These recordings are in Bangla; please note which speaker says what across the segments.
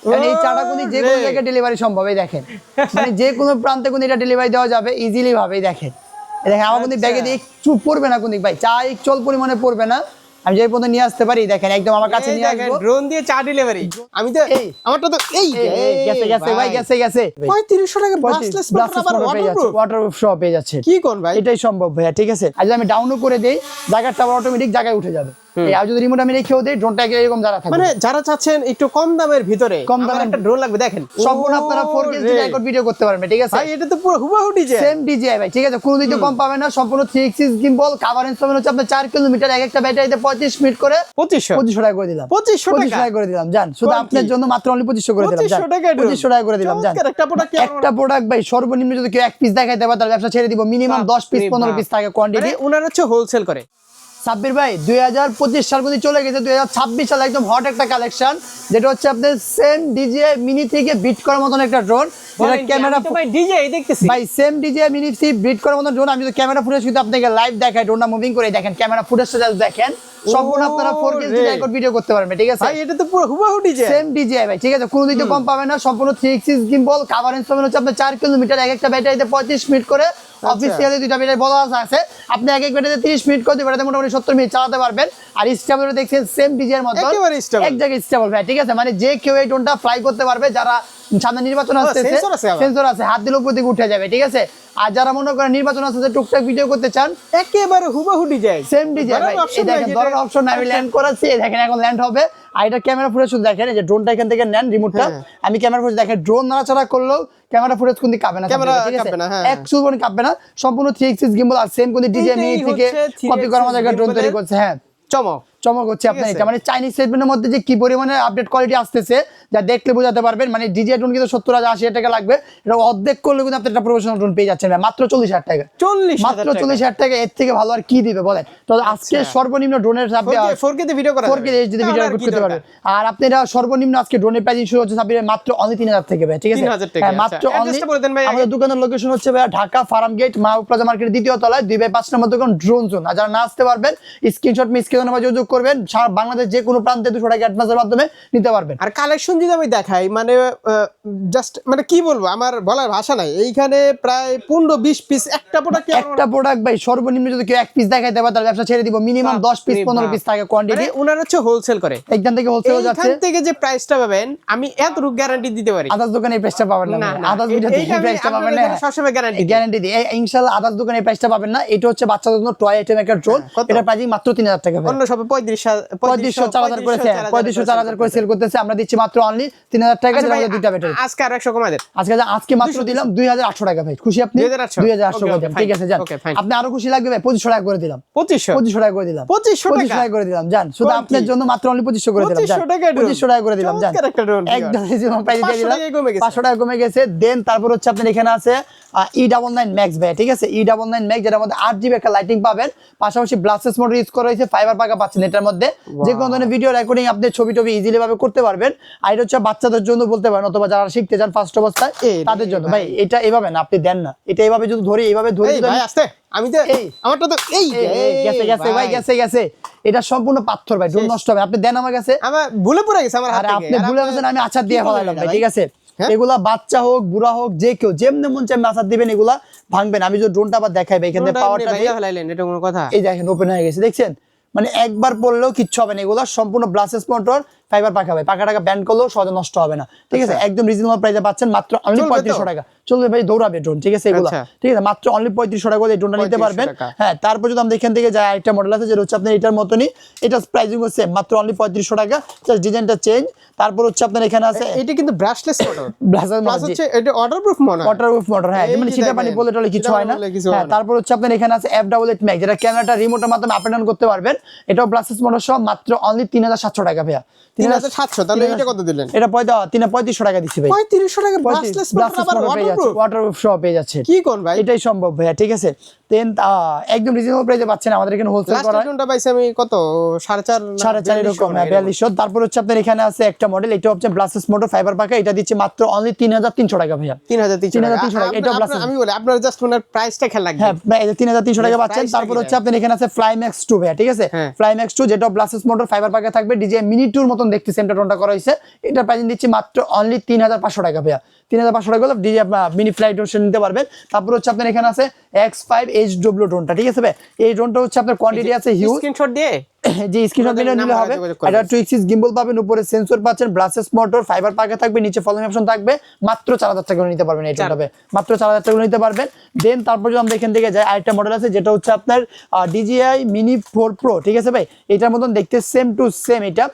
Speaker 1: কারণ এই চাটা কিন্তু যে কোনো জায়গায় ডেলিভারি সম্ভব। এই দেখেন মানে যে কোনো প্রান্তে কিন্তু এটা ডেলিভারি দেওয়া যাবে ইজিলি ভাবে। দেখেন দেখেন আমার কিন্তু ব্যাগে দিয়ে একটু পড়বে না কিন্তু ভাই, চা এক চল পরিমাণে পড়বে না। আমি যে পর্যন্ত নিয়ে আসতে পারি দেখেন একদম আমার কাছে নিয়ে আসবো।
Speaker 2: ড্রোন দিয়ে চা ডেলিভারি। আমি তো আমারটা তো এই
Speaker 1: গেছে ভাই গেছে
Speaker 2: 3500 টাকা ব্রাশলেস আবার
Speaker 1: ওয়াটারপ্রুফ সহ পেয়ে যাচ্ছে।
Speaker 2: কি কোন ভাই,
Speaker 1: এটাই সম্ভব ভাইয়া। ঠিক আছে আজ আমি ডাউনও করে দেই, জায়গাটা অটোমেটিক জায়গায় উঠে যাবে। আর যদি রিমোট আমি রেখেও দেই ড্রোনটা এরকম যারা থাকবে,
Speaker 2: মানে যারা চাচ্ছেন একটু কম দামের ভিতরে
Speaker 1: কম দামের
Speaker 2: একটা ড্রোন লাগবে, দেখেন
Speaker 1: সম্পূর্ণ আপনারা 4K রেকর্ড ভিডিও করতে পারবেন। ঠিক আছে
Speaker 2: ভাই, এটা তো পুরো হুবহু ডিজে,
Speaker 1: সেম ডিজিআই ভাই। ঠিক আছে কোনো দিকে কম পাবেন না, সম্পূর্ণ 3 এক্সিস গিম্বল। কভারেজ পাবেন হচ্ছে আপনার 4 কিলোমিটার, এক একটা ব্যাটারিতে 25 মিনিট করে
Speaker 2: 2500
Speaker 1: টাকা করে দিলাম।
Speaker 2: 2500
Speaker 1: টাকা করে দিলাম জান, শুধু আপনার জন্য মাত্র অনলি 2500 করে দিলাম জান। 2500 টাকা করে দিলাম জান। একটা প্রোডাক্ট ভাই সর্বনিম্ন যদি কেউ এক পিস দেখাইতে পারে তাহলে ব্যবসা ছেড়ে দিব। মিনিমাম 10 পিস 15 পিস থাকে কোয়ান্টিটি।
Speaker 2: মানে ওনারা হচ্ছে হোলসেল করে।
Speaker 1: সাব্বির ভাই 2025 সাল কিন্তু চলে গেছে, 2026 সালে একদম হট একটা কালেকশন, যেটা হচ্ছে আপনাদের সেম ডিজিআই মিনি থেকে বিট করার মতন একটা ড্রোন। যেটা ক্যামেরা
Speaker 2: ভাই ডিজিআই দেখতেছি
Speaker 1: ভাই সেম ডিজিআই মিনি থেকে বিট করার মতন ড্রোন। আমি যদি ক্যামেরা ফুটেজ কিন্তু আপনাকে লাইভ দেখাই, ড্রোনটা মুভিং করে দেখেন, ক্যামেরা ফুটেজটা দেখেন, সম্পূর্ণ আপনারা 4K রেকর্ড ভিডিও করতে পারবেন। ঠিক আছে
Speaker 2: ভাই, এটা তো পুরো হুবহু ডিজিআই,
Speaker 1: সেম ডিজিআই ভাই। ঠিক আছে কোনো দিকে কম পাবেন না, সম্পূর্ণ 3 এক্সিস গিম্বল। কভারেজ পাবেন হচ্ছে আপনার 4 কিলোমিটার, এক একটা ব্যাটারিতে 25 মিনিট করে। অফিসিয়ালি দুইটা ব্যাটারি বলা আছে, আপনি এক এক ব্যাটারিতে 30 মিনিট করে ব্যাটারিতে মোটামুটি 70 মিনিট চালাতে পারবেন। আর স্টেবল দেখছেন সেম ডিজিআই মতো এক জায়গায় স্টেবল ভাই। ঠিক আছে মানে যে কেউ এই ড্রোনটা ফ্লাই করতে পারবে। যারা সামনে নির্বাচন আসতেছে সেন্সর আছে, হাত দিলে উপর দিকে উঠে যাবে। ঠিক আছে আর যারা মনে করেন নির্বাচন আসছে টুকটাক ভিডিও করতে চান,
Speaker 2: একেবারে হুবহু ডিজিআই,
Speaker 1: সেম ডিজিআই ভাই। এই দেখেন ধরার অপশন নাই, আমি ল্যান্ড করাচ্ছি, এই দেখেন এখন ল্যান্ড হবে। আর এটা ক্যামেরা ফুটেজ শুধু দেখেন, এই যে ড্রোনটা এখান থেকে নেন রিমোটটা, আমি ক্যামেরা ফুটেজ দেখেন, ড্রোন নাড়াচাড়া করলেও ক্যামেরা ফুটেজ কিন্তু কাঁপবে না, ঠিক আছে এক চুলবনি কাঁপবে না, সম্পূর্ণ 3 এক্সিস গিম্বল। আর সেম কিন্তু ডিজিআই মিনি থেকে কপি করার মতো একটা ড্রোন তৈরি করছে। হ্যাঁ চমক হচ্ছে আপনার এটা, মানে চাইনিজ সেগমেন্টের মধ্যে যে কি পরিমাণে আপডেট কোয়ালিটি আসতেছে যা দেখলে বোঝাতে পারবেন। মানে ডিজিআই ড্রোন কিন্তু 70,000-80,000 টাকা লাগবে, এটা অর্ধেক করলে কিন্তু আপনি একটা প্রফেশনাল ড্রোন পেয়ে যাচ্ছেন মাত্র 40,000 টাকা। মাত্র 40,000 টাকা, এর থেকে ভালো আর কি দিবে বলেন? তো আজকে সর্বনিম্ন ড্রোনের
Speaker 2: 4K তে ভিডিও করা
Speaker 1: 4K যদি ভিডিও করতে পারবেন। আর আপনি এটা সর্বনিম্ন আজকে ড্রোনের প্রাইস শুরু হচ্ছে সাবিরের মাত্র অনলি 3,000 থেকে ভাই। ঠিক আছে মাত্র অনলি। আমাদের দোকানের লোকেশন হচ্ছে ভাই ঢাকা ফার্ম গেট মাহবুব প্লাজা মার্কেটের দ্বিতীয় তলায় 2/5 নম্বর দোকান ড্রোন জোন। আর যারা না আসতে পারবেন স্ক্রিনশট স্ক্রিনে নাম্বার যোগাযোগ করবেন, সারা বাংলাদেশ যে কোনো প্রান্তে 200 টাকা অ্যাডভান্সের মাধ্যমে নিতে পারবেন।
Speaker 2: আর কালেকশন যদি আমি দেখাই মানে জাস্ট মানে কি বলবো, আমার বলার ভাষা নাই। এইখানে প্রায় 15-20 পিস একটা প্রোডাক্ট
Speaker 1: ভাই সর্বনিম্ন যদি কেউ এক পিস দেখাইতে পারে তাহলে ব্যবসা ছেড়ে দিব। মিনিমাম 10 পিস 15 পিস থাকে কোয়ান্টিটি।
Speaker 2: ওনারা হচ্ছে হোলসেল করে,
Speaker 1: একদম থেকে হোলসেল যাচ্ছে।
Speaker 2: এখান থেকে যে প্রাইসটা পাবেন আমি এতটুকু গ্যারান্টি দিতে পারি,
Speaker 1: আদার্স দোকানে এই প্রাইসটা পাবেন না। আদার্স ভিডিওতে এই প্রাইসটা পাবেন না,
Speaker 2: সবসময়
Speaker 1: গ্যারান্টি দিই ইনশাআল্লাহ। আদার্স দোকানে এই প্রাইসটা পাবেন না। এটা হচ্ছে বাচ্চাদের জন্য টয় আইটেম একটা ড্রোন, এটা প্রাইসিং মাত্র 3,000 টাকা।
Speaker 2: অন্য সবে
Speaker 1: 3500-4000 করে 3500-4000 করে সেল করতেছে, আমরা দিচ্ছি মাত্র অনলি 3,000 টাকা। দুইটা ব্যাটারি আজকে
Speaker 2: আর 100 কমাই দেন,
Speaker 1: আজকে মাত্র দিলাম 2,800 টাকা ভাই। খুশি আপনি? 2,800 করে দিলাম। ঠিক আছে জান, আপনি আরো খুশি লাগবে ভাই 2500 টাকা করে দিলাম। 2500 টাকা করে দিলাম। 2500 টাকা করে দিলাম জান, শুধু আপনার জন্য মাত্র অনলি 2500 করে দিলাম জান। 2500 টাকা করে দিলাম জান, একদম রিজনেবল প্রাইসে দিয়ে দিলাম। 500 টাকা কমে গেছে। দেন তারপর হচ্ছে আপনার এখানে আছে E99 Max ভাই। ঠিক আছে E99 Max, যেটার মধ্যে 8GB একটা লাইটিং পাবেন, পাশাপাশি ব্লাস্টেস মোটর ইউজ করা হয়েছে, ফাইবার পাকা পাচ্ছেন এটার মধ্যে। যে কোনো ধরনের ভিডিও রেকর্ডিং আপনি ছবি টবি ইজিলি ভাবে করতে পারবেন। আর এটা হচ্ছে বাচ্চাদের জন্য বলতে পারেন, অথবা যারা শিখতে চান ফার্স্ট অবস্থায় তাদের জন্য ভাই। এটা এভাবে না, আপনি দেন না, এটা এইভাবে যদি ধরে এইভাবে ধরে
Speaker 2: ভাই আস্তে, আমি তো আমারটা তো এই
Speaker 1: গেছে ভাই গেছে। এটা সম্পূর্ণ পাথর ভাই, ড্রোন নষ্ট হবে। আপনি দেন আমার কাছে,
Speaker 2: আমার ভুলে পড়ে গেছে আমার হাত থেকে।
Speaker 1: আপনি ভুলে গেছেন, আমি আচার দিয়ে ফেলাইলাম ভাই। ঠিক আছে এগুলা বাচ্চা হোক বুড়া হোক যে কেউ যেমন মন চাই আচার দিবেন, এগুলা ভাঙবেন। আমি যদি ড্রোনটা আবার দেখাই ভাই, এখান থেকে পাওয়ারটা দিয়ে
Speaker 2: ফেলাইলেন, এটা কোনো কথা?
Speaker 1: এই দেখেন ওপেন হয়ে গেছে, দেখছেন? মানে একবার পড়লেও কিচ্ছু হবে না। এগুলা সম্পূর্ণ ব্লাস্টেস মোটর, ফাইবার পাকা ভাই, পাকা টাকা ব্যান্ড করলেও সহজে নষ্ট হবে না। ঠিক আছে একদম রিজনেবল প্রাইসে পাচ্ছেন মাত্র অনলি 3500 টাকা। চলবে ভাই, দৌড়াবে ড্রোন। ঠিক আছে এগুলা ঠিক আছে মাত্র অনলি 3500 টাকা করে ড্রোনটা নিতে পারবেন। হ্যাঁ তারপর যদি আমরা এখান থেকে যাই, একটা মডেল আছে যেটা হচ্ছে আপনার এটার মতনই, এটা প্রাইসিং হচ্ছে মাত্র অনলি 3500 টাকা, জাস্ট ডিজাইনটা চেঞ্জ। তারপর হচ্ছে আপনার এখানে আছে
Speaker 2: এটা কিন্তু ব্রাশলেস মোটর,
Speaker 1: প্লাস
Speaker 2: হচ্ছে এটা ওয়াটারপ্রুফ মোটর,
Speaker 1: হ্যাঁ মানে সেটা পানি বলে টলে কিছু হয় না। হ্যাঁ তারপর হচ্ছে আপনার এখানে আছে F88 Max, যেটা ক্যামেরাটা রিমোটের মাধ্যমে আপ এন্ড ডাউন করতে পারবেন। এটাও ব্লাস্টেস মোটর সহ মাত্র অনলি 3,700 টাকা ভাইয়া।
Speaker 2: 3,700, তাহলে এটা কত দিলেন?
Speaker 1: এটা 3500 টাকা দিচ্ছি ভাই।
Speaker 2: 3500 টাকা ব্রাশলেস মোটর, আবার
Speaker 1: ওয়াটারপ্রুফ সহ পেয়ে যাচ্ছে।
Speaker 2: কি কোন ভাই,
Speaker 1: এটাই সম্ভব ভাইয়া। ঠিক আছে দেন একদম রিজনেবল প্রাইসে পাচ্ছেন আমাদের এখানে হোলসেল করা।
Speaker 2: লাস্ট পাইছি আমি কত 4.5
Speaker 1: এরকম 4200। তারপর হচ্ছে আপনার এখানে আছে একটা মডেল, এটা হচ্ছে ব্লাস্টেস মোটর ফাইবার পাকা, এটা দিচ্ছে মাত্র অনলি 3,300 টাকা ভাইয়া।
Speaker 2: 3,300 টাকা। এটা ব্লাস্টেস, আমি বলি আপনার জাস্ট ওনার প্রাইসটা খেয়াল রাখবেন।
Speaker 1: হ্যাঁ 3,300 টাকা পাচ্ছেন। তারপর হচ্ছে আপনার এখানে আছে ফ্লাইম্যাক্স 2 ভাইয়া। ঠিক আছে ফ্লাইম্যাক্স 2, যেটা ব্লাস্টেস মোটর ফাইবার পাকা থাকবে, ডিজিআই মিনি 2 এর মতন দেখতে সেমটা টোনটা করা হয়েছে। এটা প্রাইস দিচ্ছি মাত্র অনলি 3500 টাকা ভাইয়া। 3500 টাকা হলে ডিজে মিনি ফ্লাইট ড্রোন নিতে পারবেন। তারপর হচ্ছে আপনার এখানে আছে X5HW ড্রোনটা, ঠিক আছে ভাই। এই ড্রোনটা হচ্ছে আপনার কোয়ান্টিটি আছে হিউজ।
Speaker 2: স্ক্রিনশট দিয়ে
Speaker 1: যে স্ক্রিনশট নিলে হবে। এটা 2x গিম্বল পাবেন, উপরে সেন্সর পাচ্ছেন, ব্রাসেস মোটর, ফাইবার পাকা থাকবে, নিচে ফলোইং অপশন থাকবে। মাত্র 4000 টাকা নিতে পারবেন এই ড্রোনটা, মাত্র 4000 টাকা নিতে পারবেন। দেন তারপর যদি আমরা এখান থেকে যাই, আরেকটা মডেল আছে যেটা হচ্ছে আপনার DJI Mini 4 Pro, ঠিক আছে ভাই। এটার মতন দেখতে সেম টু সেম এটা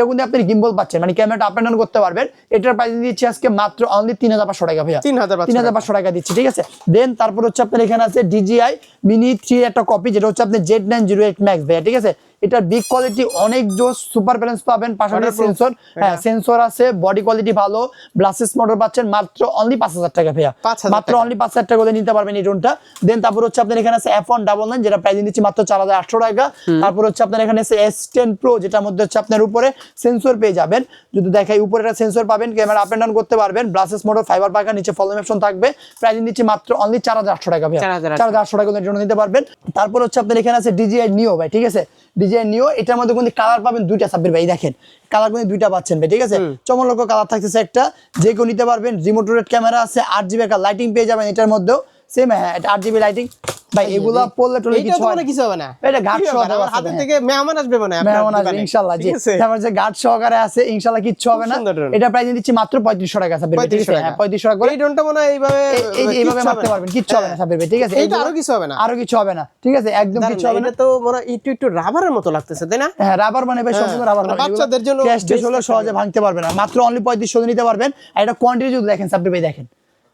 Speaker 1: কিন্তু আপনি গিম্বল পাচ্ছেন, মানে ক্যামেরাটা আপ এন্ড ডাউন করতে পারবেন। এটার প্রাইস দিচ্ছি আজকে মাত্র অনলি 3500 টাকা ভাইয়া। 3500 টাকা দিচ্ছি, ঠিক আছে। দেন তারপর হচ্ছে আপনার এখানে আছে DJI Mini 3 একটা কপি, যেটা হচ্ছে আপনার Z908 Max ভাইয়া, ঠিক আছে। এটা বিগ কোয়ালিটি, অনেক জোস, সুপার ব্যালেন্স পাবেন, পাশাপাশি সেন্সর, হ্যাঁ সেন্সর আছে, বডি কোয়ালিটি ভালো, ব্লাসেস মোটর পাচ্ছেন, মাত্র অনলি 5000 টাকা ভাইয়া, মাত্র অনলি 5000 টাকা করে নিতে পারবেন এই ড্রোনটা। দেন তারপর হচ্ছে আপনার এখানে আছে F199, যেটা প্রাইস দিচ্ছি মাত্র 4800 টাকা। তারপর হচ্ছে আপনার এখানে আছে S10 Pro, যেটার মধ্যে হচ্ছে আপনার উপরে সেন্সর পেয়ে যাবেন, যদি দেখাই উপরে একটা সেন্সর পাবেন, ক্যামেরা আপ এন্ড ডাউন করতে পারবেন, ব্লাসেস মোটর, ফাইবার পাকা, নিচে ফলোইং অপশন থাকবে। প্রাইস দিচ্ছি মাত্র অনলি 4800 টাকা ভাইয়া, 4800 টাকা করে নিতে পারবেন। তারপর হচ্ছে আপনার এখানে আছে DJI Neo ভাই, ঠিক আছে। DJI Neo, এটার মধ্যে কিন্তু কালার পাবেন দুইটা সাব্বির ভাই, দেখেন কালার কিন্তু দুইটা পাচ্ছেন ভাই, ঠিক আছে। চমৎকার কালার থাকতেছে একটা, যে কেউ নিতে পারবেন। রিমোট রোটেট ক্যামেরা আছে, 8GB একটা লাইটিং পেয়ে যাবেন এটার মধ্যেও, সেম হ্যাঁ 8GB লাইটিং ভাই। এগুলা পড়লে টলে কিছু হবে না, এটা গার্ড সহকারে হাতে থেকে মেহমান আসবে মানে মেহমান আসবে ইনশাআল্লাহ, জি। তারপর যে গার্ড সহকারে আছে, ইনশাআল্লাহ কিচ্ছু হবে না। এটা প্রাইস দিচ্ছি মাত্র 3500 টাকা সাব্বির ভাই, ঠিক আছে। হ্যাঁ 3500 টাকা করে এই ড্রোনটা মনে হয় এইভাবে মারতে পারবেন, কিচ্ছু হবে না সাব্বির ভাই, ঠিক আছে।
Speaker 2: এটা আরো কিছু হবে না,
Speaker 1: আরো কিছু হবে না, ঠিক আছে, একদম কিছু হবে না।
Speaker 2: এটা তো মনে হয় একটু রাবারের মতো লাগতেছে, তাই না?
Speaker 1: হ্যাঁ রাবার মানে ভাই, সম্পূর্ণ রাবার, বাচ্চাদের জন্য টেস্ট হলো, সহজে ভাঙতে পারবে না। মাত্র অনলি 3500 নিতে পারবেন। আর এটা কোয়ান্টিটি যদি দেখেন সাব্বির ভাই, দেখেন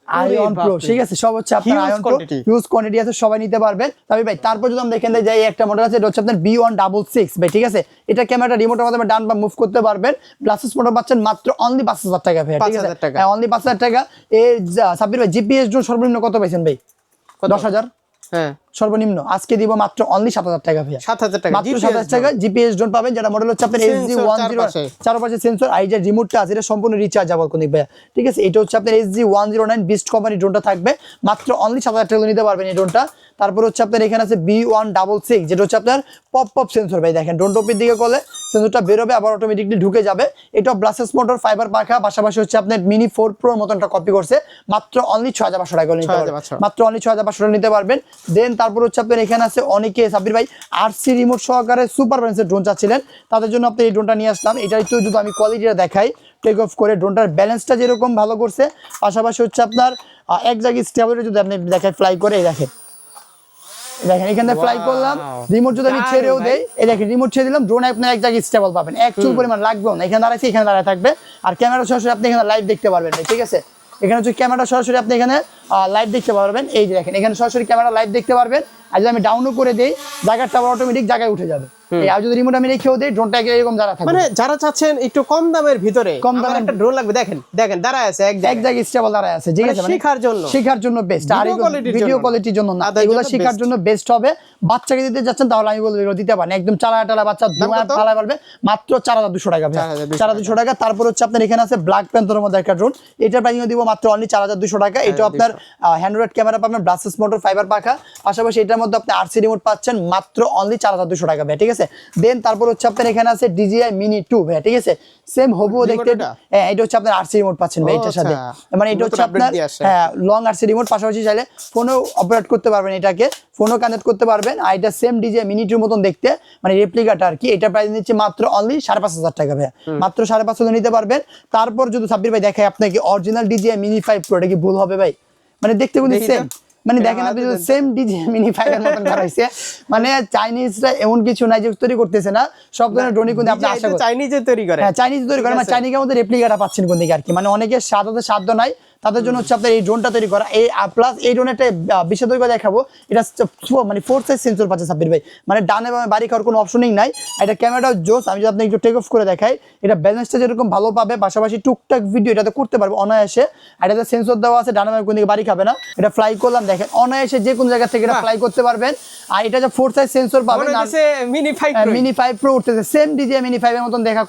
Speaker 1: আয়ন প্রো, ঠিক আছে, সব হচ্ছে আপনার আয়ন প্রো, হিউজ কোয়ান্টিটি আছে, সবাই নিতে পারবেন তবে ভাই। তারপর যদি আমরা এখানে যাই, একটা মডেল আছে, এটা হচ্ছে আপনার B166 ভাই, ঠিক আছে। এটা ক্যামেরাটা রিমোটের মাধ্যমে ডান বা মুভ করতে পারবেন, ব্লাসেস মোটর পাচ্ছেন মাত্র অনলি 5000 টাকা ভাই, ঠিক আছে। হ্যাঁ অনলি 5000 টাকা। এই সাব্বির ভাই জিপিএস ড্রোন সর্বনিম্ন কত পাইছেন ভাই? 10000। হ্যাঁ সর্বনিম্ন আজকে দিব মাত্র অনলি 7000 টাকা ভাইয়া,
Speaker 2: 7000 টাকা,
Speaker 1: মাত্র 7000 টাকা জিপিএস ড্রোন পাবেন, যেটা মডেল হচ্ছে আপনার SG10, চারপাশে সেন্সর, আর এই যে রিমোটটা আছে এটা সম্পূর্ণ রিচার্জেবল কোন ভাইয়া, ঠিক আছে। এটা হচ্ছে আপনার SG109 বিস্ট কোম্পানি ড্রোনটা থাকবে, মাত্র অনলি 7000 টাকা নিতে পারবেন এই ড্রোনটা। তারপর হচ্ছে আপনার এখানে আছে B166, যেটা হচ্ছে আপনার পপ সেন্সর ভাই, দেখেন ড্রোন টপির দিকে করলে সেন্সরটা বেরোবে, আবার অটোমেটিকলি ঢুকে যাবে। এটা ব্লাসেস মোটর, ফাইবার পাখা, পাশাপাশি হচ্ছে আপনার Mini 4 Pro মতনটা কপি করছে, মাত্র অনলি 6500 টাকা নিতে পারবেন, মাত্র অনলি 6500 টাকা নিতে পারবেন। দেন তারপর হচ্ছে আপনার এখানে আছে অনেকে সাব্বির ভাই RC রিমোট সহকারে সুপার ব্যালেন্সের ড্রোন চাচ্ছিলেন, তাদের জন্য আপনি এই ড্রোনটা নিয়ে আসলাম। এটা একটু যদি আমি কোয়ালিটিটা দেখাই, টেক অফ করে ড্রোনটার ব্যালেন্সটা যেরকম ভালো করছে, পাশাপাশি হচ্ছে আপনার এক জায়গায় স্টেবিলিটি যদি আপনি দেখাই, ফ্লাই করে, এই দেখেন এখানে ফ্লাই করলাম, রিমোট যদি আমি ছেড়েও দেই, এই দেখেন রিমোট ছেড়ে দিলাম, ড্রোন আপনি এক জায়গায় স্টেবল পাবেন, এক চুল পরিমাণ লাগবেও না। এখানে দাঁড়াইছে, এখানে দাঁড়ায় থাকবে, আর ক্যামেরা সরাসরি আপনি এখানে লাইভ দেখতে পারবেন, ঠিক আছে। এখানে হচ্ছে ক্যামেরা সরাসরি আপনি এখানে লাইভ দেখতে পারবেন, এই যে দেখেন এখানে সরাসরি ক্যামেরা লাইভ দেখতে পারবেন। আর যদি আমি ডাউনও করে দেই, জায়গাটা অটোমেটিক জায়গায় উঠে যাবে। আর যদি রিমোট আমি রেখেও দেই, ড্রোনটা এরকম দাঁড়া থাকবে।
Speaker 2: মানে যারা চাচ্ছেন একটু কম দামের ভিতরে, কম দামের একটা ড্রোন লাগবে, দেখেন দাঁড়ায় আছে এক জায়গায় স্টেবল দাঁড়ায় আছে, ঠিক আছে, শেখার জন্য বেস্ট, আর ভিডিও কোয়ালিটির জন্য না, এগুলো শেখার জন্য বেস্ট হবে। বাচ্চাকে দিতে যাচ্ছেন তাহলে আমি বলবো এগুলো দিতে পারেন, একদম চালা বাচ্চা পালায় পারবে, মাত্র 4200 টাকা, 4200 টাকা। তারপর হচ্ছে আপনার এখানে আছে ব্ল্যাক প্যান্থরের মধ্যে একটা ড্রোন, এটার প্রাইস দিব মাত্র অনলি 4200 টাকা। এটা আপনার হ্যান্ডরেড ক্যামেরা পাবেন, ব্লাসেস মোটর, ফাইবার পাখা, পাশাপাশি এটার মধ্যে আপনি RC রিমোট পাচ্ছেন মাত্র অনলি 4200 টাকা ভাই, ঠিক আছে। দেন তারপর হচ্ছে আপনার এখানে আছে DJI Mini 2 ভাই, ঠিক আছে, সেম হবু দেখতে। হ্যাঁ এটা হচ্ছে আপনার RC রিমোট পাচ্ছেন ভাই এটার সাথে, মানে এটা হচ্ছে আপনার হ্যাঁ লং RC রিমোট, পাশাপাশি চাইলে ফোনও অপারেট করতে পারবেন, এটাকে ফোনও কানেক্ট করতে পারবেন। আর এটা সেম DJI Mini 2 মতন দেখতে, মানে রেপ্লিকাটা আর কি। এটা প্রাইস নিচ্ছে মাত্র অনলি 5500 টাকা ভাই, মাত্র 5500 নিতে পারবেন। তারপর যদি সাব্বির ভাই দেখায় আপনাকে অরিজিনাল DJI Mini 5 Pro, এটা কি ভুল হবে ভাই? মানে দেখতে কিন্তু সেম, মানে দেখেন আপনি সেম DJI Mini 5 এর মতন করাইছে, মানে চাইনিজরা এমন কিছু নাই যে তৈরি করতেছে না, সব ধরনের ড্রোনই কিন্তু আপনি আশা করেন চাইনিজে তৈরি করে, হ্যাঁ চাইনিজ তৈরি করে, মানে চাইনিজের মধ্যে রেপ্লিকাটা পাচ্ছেন কোন দিকে আর কি। মানে অনেকের সাধ্য নাই, তাদের জন্য হচ্ছে আপনার এই ড্রোনটা তৈরি করা। এই প্লাস এই ড্রোনের একটা বিশেষত্ব দেখাবো, এটা মানে 4 সাইজ সেন্সর পাচ্ছে সাব্বির ভাই, মানে ডানে বামে বাড়ি খাওয়ার কোনো অপশনই নাই। এটা ক্যামেরাটাও জোস, আমি যদি আপনি একটু টেক অফ করে দেখাই, এটা ব্যালেন্সটা যেরকম ভালো পাবে, পাশাপাশি টুকটাক ভিডিও এটাতে করতে পারবে অনায়াসে। আর এটাতে সেন্সর দেওয়া আছে, ডানে বামে কোন দিকে বাড়ি খাবে না। এটা ফ্লাই করলাম, দেখেন অনায়াসে যে কোন জায়গা থেকে এটা ফ্লাই করতে পারবেন। আর এটা যে 4 সাইজ সেন্সর পাবেন, Mini 5 Pro উঠতেছে, সেম DJI Mini 5 এর মতন দেখা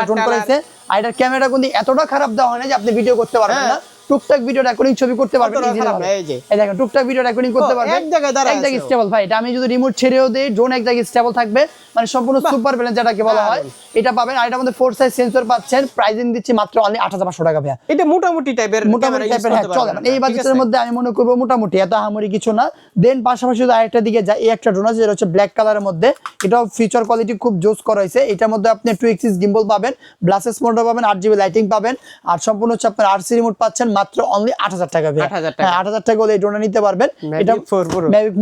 Speaker 2: ড্রোন করেছে। আর এটার ক্যামেরা কিন্তু এতটা খারাপ দেওয়া হয় না যে আপনি ভিডিও করতে পারবেন না,
Speaker 1: টুকটাক ভিডিও রেকর্ডিং ছবি করতে পারবেন ইজিলি ভাবে। এই দেখেন টুকটাক ভিডিও রেকর্ডিং করতে পারবেন
Speaker 2: এক জায়গায় দাঁড়ায়,
Speaker 1: এক জায়গায় স্টেবল ভাই। এটা আমি যদি রিমোট ছেড়েও দেই ড্রোন এক জায়গায় স্টেবল থাকবে, মানে সম্পূর্ণ সুপার ব্যালেন্স যেটাকে বলা হয় এটা পাবেন। আর এটার মধ্যে 4 সাইজ সেন্সর পাচ্ছেন, প্রাইসিং দিচ্ছি মাত্র অনলি 8500 টাকা ভাইয়া।
Speaker 2: এটা মোটামুটি টাইপের
Speaker 1: হ্যাঁ চলে, মানে এই বাজেটের মধ্যে আমি মনে করব মোটামুটি, এত আহামরি কিছু না। দেন পাশাপাশি যদি আরেকটা দিকে যায়, এই একটা ড্রোন আছে যেটা হচ্ছে ব্ল্যাক কালারের মধ্যে, এটাও ফিচার কোয়ালিটি খুব জোস করা হয়েছে। এটার মধ্যে আপনি 2 এক্সিস গিম্বল পাবেন, ব্লাসেস মোড পাবেন, 8GB লাইটিং পাবেন, আর সম্পূর্ণ হচ্ছে আপনার আরসি রিমোট পাচ্ছেন মাত্র অনলি 8000 টাকা ভাইয়া। হ্যাঁ 8000 টাকা হলে এই ড্রোনটা নিতে পারবেন। এটা ম্যাভিক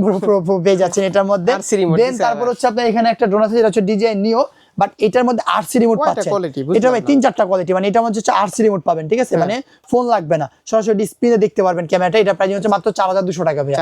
Speaker 1: প্রো পেয়ে যাচ্ছেন এটার মধ্যে। দেন তারপর হচ্ছে আপনার এখানে একটা ড্রোন আছে যেটা হচ্ছে DJI নিও, বাট এটার মধ্যে আরসি রিমোট পাচ্ছেন। এটা ভাই 3-4টা কোয়ালিটি, মানে এটার মধ্যে হচ্ছে আরসি রিমোট পাবেন, ঠিক আছে, মানে ফোন লাগবে না, সরাসরি ডিসপ্লে দেখতে পারবেন ক্যামেরাটা। এটা প্রাইস হচ্ছে মাত্র 4200 টাকা ভাই।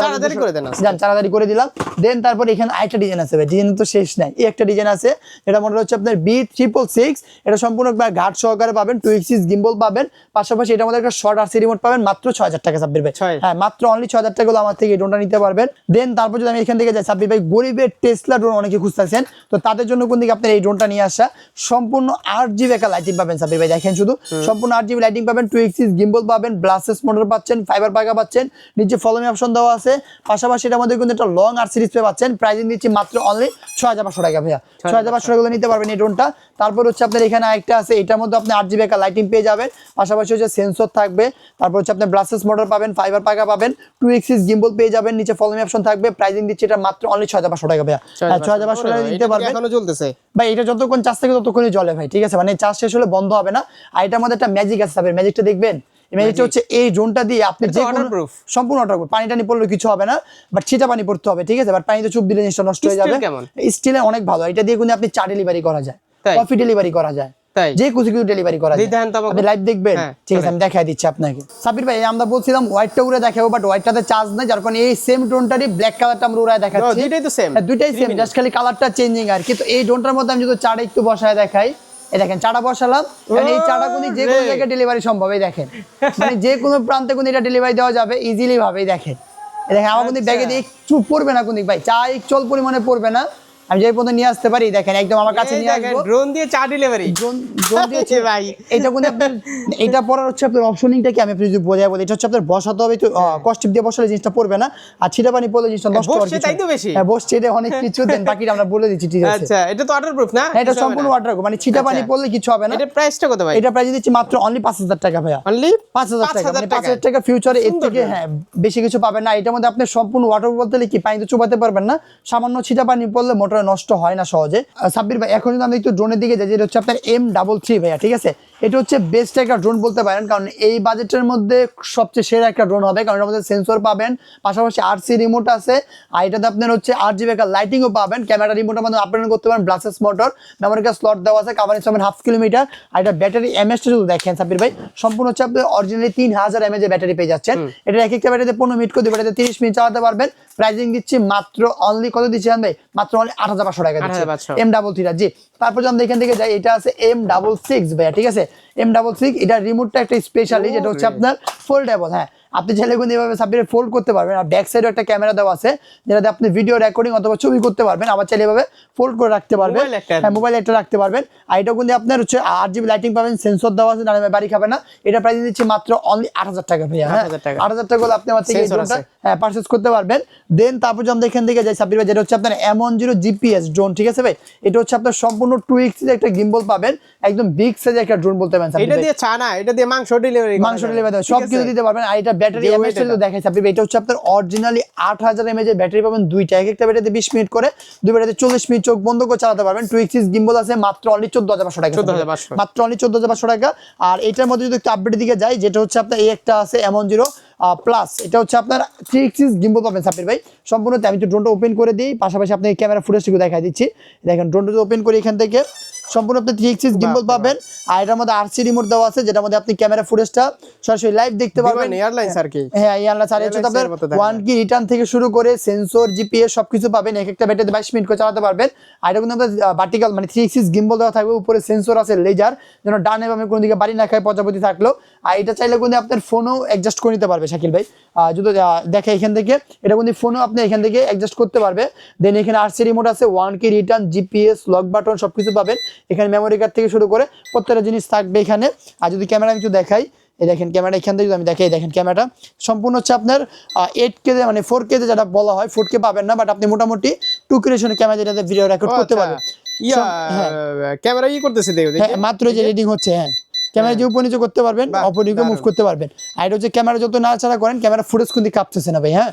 Speaker 2: 4000 করে দেন,
Speaker 1: জান 4000 করে দিলাম। দেন তারপর এখানে আরেকটা ডিজাইন আছে ভাই, ডিজাইন তো শেষ নাই। এই একটা ডিজাইন আছে, এটা মডেল হচ্ছে আপনার B666, এটা সম্পূর্ণ গার্ড সহকারে পাবেন, 2 এক্সিস গিম্বল পাবেন, পাশাপাশি এটার মধ্যে একটা শর্ট আরসি রিমোট পাবেন মাত্র 6000 টাকা সাব্বির ভাই। হ্যাঁ মাত্র অনলি 6000 টাকা আমার থেকে এই ড্রোনটা নিতে পারবেন। দেন তারপর যদি আমি এখান থেকে যাই, সাব্বির ভাই গরিবের টেসলা ড্রোন অনেকে খুঁজতেছেন, তো তাদের জন্য কোন দিকে আপনার এই ড্রোনটা নিয়ে আসা, সম্পূর্ণ 8GB একটা লাইটিং পাবেন সাব্বির ভাই। দেখেন শুধু সম্পূর্ণ 8GB লাইটিং পাবেন, 2 এক্সিস গিম্বল পাবেন, ব্লাসেস মোটর পাচ্ছেন, ফাইবার পাকা পাচ্ছেন, নিচে ফলো মি অপশন দেওয়া আছে, পাশাপাশি এটার মধ্যে কিন্তু একটা লং আর সিরিজ পে পাচ্ছেন। প্রাইসিং দিচ্ছি মাত্র অনলি 6500 টাকা ভাইয়া। 6500 টাকা নিতে পারবেন এই ড্রোনটা। তারপর হচ্ছে আপনার এখানে আরেকটা আছে, এটার মধ্যে আপনি 8GB একটা লাইটিং পেয়ে যাবেন, পাশাপাশি হচ্ছে সেন্সর থাকবে, তারপর হচ্ছে আপনি ব্লাসেস মোটর পাবেন, ফাইবার পাকা পাবেন, 2 এক্সিস গিম্বল পেয়ে যাবেন, নিচে ফলো মি অপশন থাকবে। প্রাইসিং দিচ্ছি এটা মাত্র অনলি 6500 টাকা ভাইয়া। 6500 টাকা নিতে পারবেন।
Speaker 2: এখনো চলতেছে
Speaker 1: ভাই, এটা যতক্ষণ চার্জ থাকে ততক্ষণই চলে ভাই, ঠিক আছে, মানে চার্জ শেষ হলে বন্ধ হবে না। আর এটার মধ্যে একটা ম্যাজিক আছে, ম্যাজিকটা দেখবেন। ম্যাজিকটা হচ্ছে এই ড্রোনটা দিয়ে আপনি যে কোনো সম্পূর্ণ ওয়াটারপ্রুফ, পানি টানি পড়লে কিছু হবে না, বাট ছিটা পানি পড়তে হবে, ঠিক আছে, বাট পানিতে চুপ দিলে জিনিসটা নষ্ট হয়ে যাবে। স্টিলে অনেক ভালো, এটা দিয়ে কিন্তু আপনি চা ডেলিভারি করা যায়, কফি ডেলিভারি করা যায়, যে কিছু ডেলিভারি করা যায়। আপনি লাইভ দেখবেন, ঠিক আছে, আমি দেখাই দিচ্ছি আপনাকে। সাবির ভাই আমরা বলছিলাম হোয়াইটটা উড়ে দেখাবো, বাট হোয়াইটটাতে চার্জ নাই, যার কারণে এই সেম ড্রোনটারই ব্ল্যাক কালারটা আমরা উড়ায় দেখাচ্ছি।
Speaker 2: দুইটাই তো সেম,
Speaker 1: দুইটাই সেম, জাস্ট খালি কালারটা চেঞ্জিং আর কি। তো এই ড্রোনটার মধ্যে আমি যদি চাটা একটু বসায় দেখাই, এই দেখেন চাটা বসালাম, মানে এই চাটা কোন যে কোনো জায়গায় ডেলিভারি সম্ভব। এই দেখেন, মানে যে কোনো প্রান্তে কোন এটা ডেলিভারি দেওয়া যাবে ইজিলি ভাবে। দেখেন এই দেখেন আমার কিন্তু ব্যাগে দিয়ে একটু পড়বে না কোন দিক ভাই, চা এক চল পরিমাণে পড়বে না, আমি যে পর্যন্ত নিয়ে আসতে পারি। দেখেন একদম আমার কাছে নিয়ে আসবো,
Speaker 2: ড্রোন দিয়ে চা ডেলিভারি,
Speaker 1: ড্রোন দিয়েছে ভাই। এটা কোন আপনার এটা পড়ার হচ্ছে আপনার অপশনিংটা কি আমি যদি বোঝাই বলি, এটা হচ্ছে আপনার বসাতে হবে, তো কস্টিপ দিয়ে বসালে জিনিসটা পড়বে না, আর ছিটা পানি পড়লে জিনিসটা নষ্ট হবে।
Speaker 2: বসছে তাই তো বেশি,
Speaker 1: হ্যাঁ বসছে, এটা অনেক কিছু। দেন বাকিটা আমরা বলে দিচ্ছি, ঠিক আছে।
Speaker 2: আচ্ছা এটা তো ওয়াটারপ্রুফ না?
Speaker 1: এটা সম্পূর্ণ ওয়াটারপ্রুফ, মানে ছিটা পানি পড়লে কিছু হবে না।
Speaker 2: এটা প্রাইসটা কত ভাই?
Speaker 1: এটা প্রাইস দিচ্ছি মাত্র অনলি 5000 টাকা ভাইয়া।
Speaker 2: অনলি
Speaker 1: 5000 টাকা, মানে 5000 টাকা ফিউচারে এর থেকে হ্যাঁ বেশি কিছু পাবেন না। এটার মধ্যে আপনি সম্পূর্ণ ওয়াটারপ্রুফ বলতে কি পানিতে চুবাতে পারবেন না, সামান্য ছিটা পানি পড়লে মোটরে নষ্ট হয় না সহজে। সাব্বির ভাই এখন যদি আমি একটু ড্রোনের দিকে যাই, যেটা হচ্ছে আপনার M33 ভাইয়া, ঠিক আছে, এটা হচ্ছে বেস্ট একটা ড্রোন বলতে পারেন, কারণ এই বাজেটের মধ্যে সবচেয়ে সেরা একটা ড্রোন হবে, কারণ এর মধ্যে সেন্সর পাবেন, পাশাপাশি আরসি রিমোট আছে, আর এটাতে আপনার হচ্ছে 8GB একটা লাইটিংও পাবেন, ক্যামেরা রিমোটের মধ্যে আপডেট করতে পারেন, ব্লাসেস মোটর, মেমোরি কার্ড স্লট দেওয়া আছে, কাভারেজ পাবেন 0.5 কিলোমিটার। আর এটা ব্যাটারি এমএএসটা যদি দেখেন সাব্বির ভাই, সম্পূর্ণ হচ্ছে আপনি অরিজিনালি 3000 mAh ব্যাটারি পেয়ে যাচ্ছেন। এটা এক একটা ব্যাটারিতে 15 মিনিট করে, ব্যাটারিতে 30 মিনিট চালাতে পারবেন। প্রাইসিং দিচ্ছি মাত্র অনলি কত দিচ্ছি ভাই? মাত্র অনলি 8500 টাকা দিচ্ছি M33। জি তারপর যদি আমরা এখান থেকে যাই, এটা আছে M66 ভাইয়া, ঠিক আছে, M66। এটা রিমোটটা একটা স্পেশালি, যেটা হচ্ছে আপনার ফোল্ডেবল। হ্যাঁ আপনি চাইলে কিন্তু এভাবে সাব্বিরে ফোল্ড করতে পারবেন, আর ব্যাক সাইডে একটা ক্যামেরা দেওয়া আছে, যেটাতে আপনি ভিডিও রেকর্ডিং অথবা ছবি করতে পারবেন, আবার চাইলে এভাবে ফোল্ড করে রাখতে পারবেন, হ্যাঁ মোবাইল একটা রাখতে পারবেন। আর এটা কিন্তু আপনার হচ্ছে 8GB লাইটিং পাবেন, সেন্সর দেওয়া আছে, নামে বাড়ি খাবে না। এটা প্রাইস দিচ্ছি মাত্র অনলি 8000 টাকা ভাইয়া। হ্যাঁ 8000 টাকা হলে আপনি আমার থেকে এই ড্রোনটা হ্যাঁ পারচেজ করতে পারবেন। দেন তারপর যদি আমরা এখান থেকে যাই সাব্বির ভাই, যেটা হচ্ছে আপনার M10 GPS ড্রোন, ঠিক আছে ভাই, এটা হচ্ছে আপনার সম্পূর্ণ 2x একটা গিম্বল পাবেন, একদম বিগ সাইজ একটা ড্রোন বলতে পারেন।
Speaker 2: এটা দিয়ে ছানা, এটা দিয়ে মাংস ডেলিভারি
Speaker 1: সব কিছু দিতে পারবেন। আর এটা ব্যাটারি এমএএইচ দেখাইছে আপনি, এটা হচ্ছে আপনার অরিজিনালি 8000 mAh ব্যাটারি পাবেন, দুইটা, এক একটা ব্যাটারিতে 20 মিনিট করে, দুই ব্যাটারিতে 40 মিনিট চোখ বন্ধ করে চালাতে পারবেন। 2x গিম্বল আছে, মাত্র অনলি 14500 টাকা, মাত্র অনলি 14500 টাকা। আর এটার মধ্যে যদি একটু আপডেট দিকে যাই, যেটা হচ্ছে আপনার এই একটা আছে M10 প্লাস, এটা হচ্ছে আপনার 3x গিম্বল পাবেন সাব্বির ভাই সম্পূর্ণ। আমি একটু ড্রোনটা ওপেন করে দিই, পাশাপাশি আপনি ক্যামেরা ফুটেজটুকু দেখাই দিচ্ছি। দেখেন ড্রোনটা ওপেন করে এখান থেকে সম্পূর্ণ আপনি 3x গিম্বল পাবেন, আর এটার মধ্যে আরসি রিমোট দেওয়া আছে, যেটার মধ্যে আপনি ক্যামেরা ফুটেজটা সরাসরি লাইভ দেখতে পারবেন।
Speaker 2: এয়ারলাইন্স আর কি,
Speaker 1: হ্যাঁ এয়ারলাইন্স। আর হচ্ছে আপনার 1 কি রিটার্ন থেকে শুরু করে সেন্সর জিপিএস সবকিছু পাবেন, এক একটা ব্যাটারিতে 22 মিনিট করে চালাতে পারবেন। আর এটা কিন্তু আপনার ভার্টিক্যাল, মানে 3x গিম্বল দেওয়া থাকবে, উপরে সেন্সর আছে লেজার, যেন ডানে বামে কোনো দিকে বাড়ি না খায়, প্রজাপতি থাকলো। আর এটা চাইলে কিন্তু আপনার ফোনও অ্যাডজাস্ট করে নিতে পারবে শাকিল ভাই, যদি দেখে এখান থেকে, এটা কিন্তু ফোনও আপনি এখান থেকে অ্যাডজাস্ট করতে পারবে। দেন এখানে আরসি রিমোট আছে, 1 কি রিটার্ন, জিপিএস, লক বাটন সবকিছু পাবেন। এখানে মেমোরি কার্ড থেকে শুরু করে প্রত্যেকটা জিনিস থাকবে এখানে। আর যদি ক্যামেরা আমি একটু দেখাই, এই দেখেন ক্যামেরা এখান থেকে আমি দেখাই, দেখেন ক্যামেরাটা সম্পূর্ণ হচ্ছে আপনার 8K মানে 4K যেটা বলা হয় 4K পাবেন না, বাট আপনি মোটামুটি 2K রেজোলিউশন ক্যামেরা যেটাতে ভিডিও রেকর্ড করতে পারবেন।
Speaker 2: ক্যামেরা করতেছে
Speaker 1: মাত্র যে রিডিং হচ্ছে, হ্যাঁ ক্যামেরা যে উপর নিচে করতে পারবেন, অপর দিকে মুভ করতে পারবেন। আর এটা হচ্ছে ক্যামেরা যত নাড়াচাড়া করেন ক্যামেরা ফুটেজ কিন্তু কাঁপতেছে না ভাই। হ্যাঁ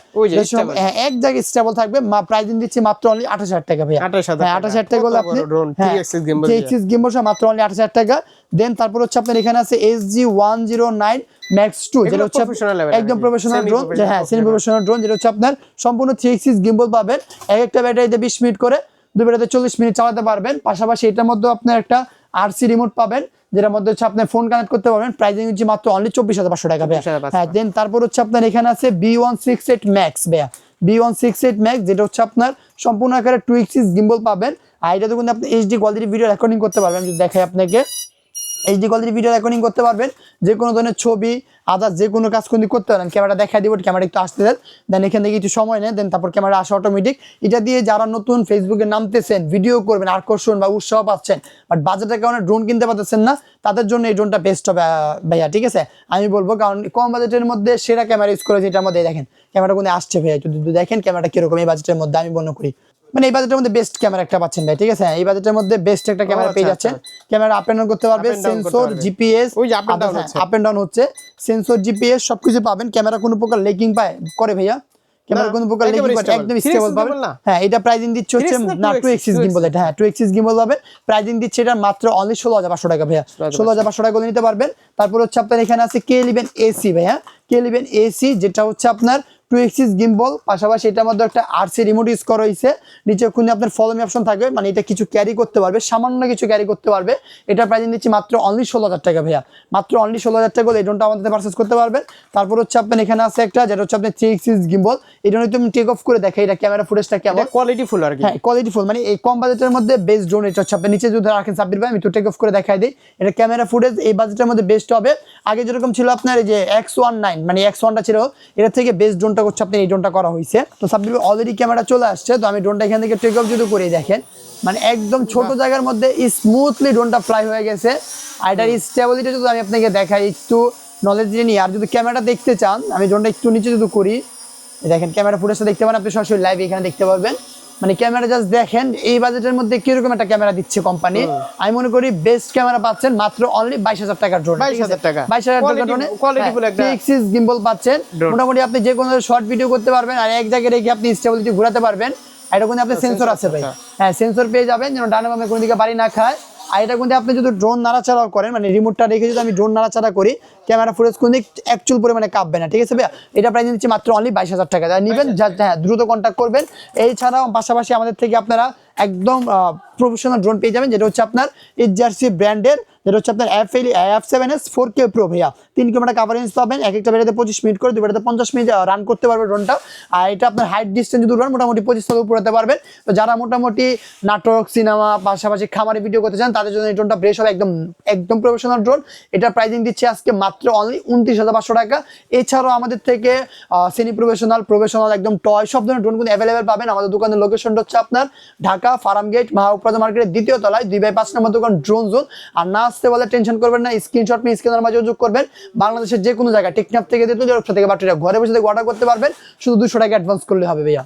Speaker 1: এক জায়গায় স্টেবল থাকবে। প্রাইস দিচ্ছি মাত্র অনলি 28,000 টাকা ভাই। 28,000 টাকা হলো আপনি 3 axis gimbal মাত্র অনলি 28,000 টাকা। দেন তারপর হচ্ছে আপনার এখানে আছে SG-109 Max 2 যেটা হচ্ছে একদম প্রফেশনাল ড্রোন, হ্যাঁ সেমি প্রফেশনাল ড্রোন, যেটা হচ্ছে আপনার সম্পূর্ণ 3 axis gimbal পাবেন। একটা ব্যাটারিতে 20 মিনিট করে, দুই ব্যাটারিতে 40 মিনিট চালাতে পারবেন। পাশাপাশি এটার মধ্যে আপনার একটা RC রিমোট পাবেন, যেটার মধ্যে হচ্ছে আপনি ফোন কানেক্ট করতে পারবেন। প্রাইসিং হচ্ছে মাত্র অনলি 24,500 টাকা ভাই। হ্যাঁ দেন তারপর হচ্ছে আপনার এখানে আছে B168 Max ভাইয়া, B168 Max যেটা হচ্ছে আপনার সম্পূর্ণ আকারে 2 axis gimbal পাবেন। আর এটাতে কিন্তু আপনি HD কোয়ালিটি ভিডিও রেকর্ডিং করতে পারবেন। যদি দেখাই আপনাকে, HD কোয়ালিটি ভিডিও রেকর্ডিং করতে পারবেন, যে কোনো ধরনের ছবি আদার্স যে কোনো কাজ কিন্তু করতে পারেন। ক্যামেরা দেখাই দিব, ক্যামেরা একটু আসতে দেন, দেন এখান থেকে কিছু সময় নেন, দেন তারপর ক্যামেরা আসা অটোমেটিক। এটা দিয়ে যারা নতুন ফেসবুকে নামতেছেন, ভিডিও করবেন, আকর্ষণ বা উৎসাহ পাচ্ছেন, বাট বাজেটের কারণে ড্রোন কিনতে পারতেছেন না, তাদের জন্য এই ড্রোনটা বেস্ট হবে ভাইয়া। ঠিক আছে, আমি বলবো কারণ কম বাজেটের মধ্যে সেরা ক্যামেরা ইউজ করেছে এটার মধ্যে। দেখেন ক্যামেরা কিন্তু আসছে ভাইয়া, যদি দেখেন ক্যামেরাটা কিরকম এই বাজেটের মধ্যে আমি মনে করি, মানে এই বাজেটের মধ্যে বেস্ট ক্যামেরা একটা পাচ্ছেন ভাই। ঠিক আছে, এই বাজেটের মধ্যে বেস্ট একটা ক্যামেরা পেয়ে যাচ্ছেন। ক্যামেরা আপ এন্ড ডাউন করতে পারবে, sensor GPS up and down হচ্ছে, সেন্সর জিপিএস সবকিছু পাবেন। ক্যামেরা কোনো প্রকার লেকিং পায় করে ভাইয়া, ক্যামেরা কোনো প্রকার লেকিং পায় একদম স্টেবল পাবেন। হ্যাঁ এটা প্রাইসিং দিচ্ছে হচ্ছে না 2 axis gimbal, এটা হ্যাঁ 2 axis gimbal পাবেন। প্রাইসিং দিচ্ছে এটা মাত্র অনলি 16,500 টাকা ভাইয়া, 16,500 টাকা করে নিতে পারবেন। তারপর হচ্ছে আপনার এখানে আছে K11 AC ভাইয়া, K11 AC যেটা হচ্ছে আপনার 2 axis gimbal, পাশাপাশি এটার মধ্যে একটা RC রিমোট ইউজ করা হয়েছে। নিচে ওখানে আপনার ফলো মি অপশন থাকবে, মানে এটা কিছু ক্যারি করতে পারবে, সামান্য কিছু ক্যারি করতে পারবে। এটা প্রাইসিং দিচ্ছি মাত্র অনলি 16,000 টাকা ভাইয়া, মাত্র অনলি 16,000 টাকা এই ড্রোনটা আমাদের পারচেজ করতে পারবেন। তারপর হচ্ছে আপনার এখানে আছে একটা যেটা হচ্ছে আপনার 3 axis gimbal, এটা হয়তো আমি টেক অফ করে দেখাই, এটা ক্যামেরা ফুটেজটা কেমন
Speaker 2: কোয়ালিটি ফুল আর কি।
Speaker 1: হ্যাঁ কোয়ালিটি ফুল, মানে এই কম বাজেটের মধ্যে বেস্ট ড্রোন এটা হচ্ছে। আপনি নিচে যদি রাখেন সাব্বির ভাই, আমি তো টেক অফ করে দেখাই দিই, এটা ক্যামেরা ফুটেজ এই বাজেটের মধ্যে বেস্ট হবে। আগে যেরকম ছিল আপনার এই যে X19 মানে X1টা ছিল, এটা থেকে বেস্ট ড্রোনটা হচ্ছে আপনার এই ড্রোনটা করা হয়েছে। তো সাব্বির ভাই অলরেডি ক্যামেরা চলে আসছে, তো আমি ড্রোনটা এখান থেকে টেক অফ যদি করে দেখেন, মানে একদম ছোট জায়গার মধ্যে স্মুথলি ড্রোনটা ফ্লাই হয়ে গেছে। আর এটার স্টেবিলিটি যদি আমি আপনাকে দেখাই একটু নলেজ নিয়ে, আর যদি ক্যামেরাটা দেখতে চান আমি ড্রোনটা একটু নিচে যদি করি, দেখেন ক্যামেরা ফুটেজটা দেখতে পারেন, আপনি সরাসরি লাইভ এখানে দেখতে পারবেন। মানে ক্যামেরা জাস্ট দেখেন এই বাজেটের মধ্যে কিরকম একটা ক্যামেরা দিচ্ছে কোম্পানি। আমি মনে করি বেস্ট ক্যামেরা পাচ্ছেন মাত্র অনলি 22,000 টাকার ড্রোন,
Speaker 2: 22,000 টাকা
Speaker 1: 22,000 টাকা ড্রোনে কোয়ালিটি ফুল একটা 3 axis gimbal পাচ্ছেন। মোটামুটি আপনি যে কোনো শর্ট ভিডিও করতে পারবেন, আর এক জায়গায় রেখে আপনি স্টেবিলিটি ঘোরাতে পারবেন। এটা কিন্তু আপনার সেন্সর আছে ভাই, হ্যাঁ সেন্সর পেয়ে যাবেন যেন ডানে বামে কোনো দিকে বাড়ি না খায়। আর এটা কিন্তু আপনি যদি ড্রোন নাড়াচাড়াও করেন, মানে রিমোটটা রেখে যদি আমি ড্রোন নাড়াচাড়া করি, ক্যামেরা ফুটেজ কিন্তু অ্যাকচুয়াল পরিমাণে কাঁপবে না। ঠিক আছে ভাইয়া, এটা প্রাইস দিচ্ছি মাত্র অনলি 22,000 টাকা। যারা নেবেন হ্যাঁ দ্রুত কন্ট্যাক্ট করবেন। এছাড়াও পাশাপাশি আমাদের থেকে আপনারা একদম প্রফেশনাল ড্রোন পেয়ে যাবেন, যেটা হচ্ছে আপনার HRC ব্র্যান্ডের, যেটা হচ্ছে আপনার F7S 4K Pro ভাইয়া। 3 কিলোমিটার কাভারেজ পাবেন, এক একটা বেড়াতে 25 মিনিট করে, দুই বেড়াতে 50 মিনিট রান করতে পারবে ড্রোনটা। আর এটা আপনার হাইট ডিস্টেন্স যদি উড়ান মোটামুটি 25 তলা উপরে উড়াতে পারবেন। তো যারা মোটামুটি নাটক সিনেমা পাশাপাশি খামারে ভিডিও করতে চান, তাদের জন্য এই ড্রোনটা বেশ হবে, একদম প্রফেশনাল ড্রোন। এটা প্রাইসিং দিচ্ছে আজকে মাত্র অনলি 29,500 টাকা। এছাড়াও আমাদের থেকে সেমি প্রফেশনাল একদম টয় সব ধরনের ড্রোন কিন্তু অ্যাভেলেবেল পাবেন। আমাদের দোকানের লোকেশনটা হচ্ছে আপনার ঢাকা ফার্মগেট মাহপ্রজা মার্কেটের 2য় তলায় 2/5 নম্বর দোকান ড্রোন জোন। আর না আসতে বলে টেনশন করবেন না, স্ক্রিনশট নিয়ে স্ক্রিনের মাঝে যোগ করবেন। বাংলাদেশের যে কোনো জায়গায় টেকনাফ থেকে দিতে, থেকে বাটিটা ঘরে বসে থেকে অর্ডার করতে পারবেন, শুধু 200 টাকা অ্যাডভান্স করলে হবে ভাইয়া।